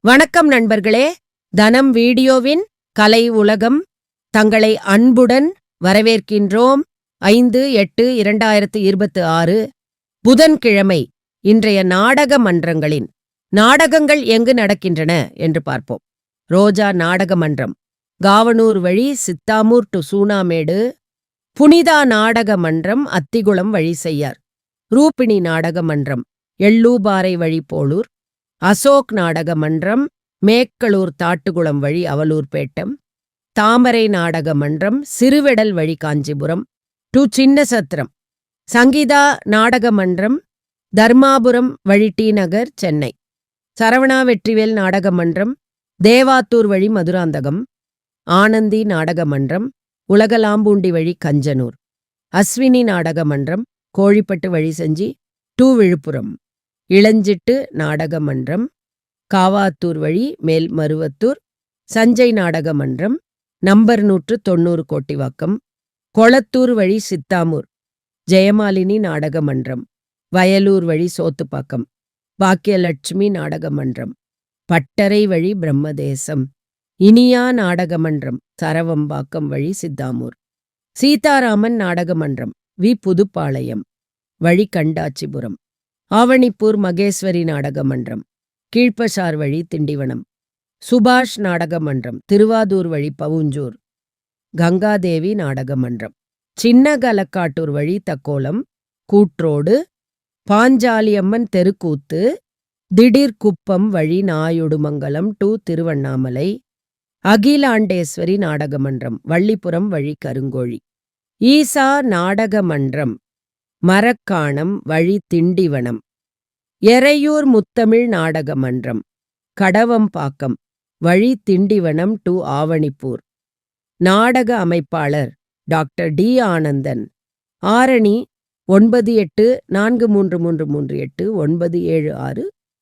வணக்கம் நண்பர்களே. தனம் வீடியோவின் கலை உலகம் தங்களை அன்புடன் வரவேற்கின்றோம். 5/8/2026 புதன்கிழமை இன்றைய நாடக மன்றங்களின் நாடகங்கள் எங்கு நடக்கின்றன என்று பார்ப்போம். ரோஜா நாடக மன்றம் காவனூர் வழி சித்தாமூர் டு சூனாமேடு. புனிதா நாடக மன்றம் அத்திகுளம் வழி செய்யார். ரூபிணி நாடக மன்றம் எள்ளூபாறை வழி போளூர். அசோக் நாடக மன்றம் மேக்களூர் தாட்டுகுளம் வழி அவலூர்பேட்டம். தாமரை நாடக மன்றம் சிறுவெடல் வழி காஞ்சிபுரம் டு சின்னசத்திரம். சங்கீதா நாடக மன்றம் தர்மாபுரம் வழி டி நகர் சென்னை. சரவணா வெற்றிவேல் நாடக மன்றம் தேவாத்தூர் வழி மதுராந்தகம். ஆனந்தி நாடக மன்றம் உலகலாம்பூண்டி வழி கஞ்சனூர். அஸ்வினி நாடக மன்றம் கோழிப்பட்டு வழி செஞ்சி டு விழுப்புரம். இளஞ்சிட்டு நாடக மன்றம் காவாத்தூர் வழி மேல் மருவத்தூர். சஞ்சய் நாடக மன்றம் நம்பர் 190 கோட்டிவாக்கம். கொளத்தூர் வழி சித்தாமூர். ஜெயமாலினி நாடக மன்றம் வயலூர் வழி சோத்துப்பாக்கம். பாக்கியலட்சுமி நாடக மன்றம் பட்டறை வழி பிரம்மதேசம். இனியா நாடக மன்றம் சரவம்பாக்கம் வழி சித்தாமூர். சீதாராமன் நாடக மன்றம் வி புதுப்பாளையம் வழி கண்டாச்சிபுரம். ஆவணிப்பூர் மகேஸ்வரி நாடக மன்றம் கீழ்ப்பசார் வழி திண்டிவனம். சுபாஷ் நாடக மன்றம் திருவாதூர் வழி பவுஞ்சூர். கங்காதேவி நாடக மன்றம் சின்னகலக்காட்டூர் வழி தக்கோலம் கூட்ரோடு. பாஞ்சாலியம்மன் தெருக்கூத்து திடீர்குப்பம் வழி நாயுடுமங்கலம் டு திருவண்ணாமலை. அகிலாண்டேஸ்வரி நாடக மன்றம் வள்ளிபுரம் வழி கருங்கோழி. ஈசா நாடக மன்றம் மரக்காணம் வழி திண்டிவனம். எறையூர் முத்தமிழ் நாடக மன்றம் கடவம்பாக்கம் வழி திண்டிவனம் டு ஆவணிப்பூர். நாடக அமைப்பாளர் டாக்டர் டி ஆனந்தன். ஆரணி 98433338 976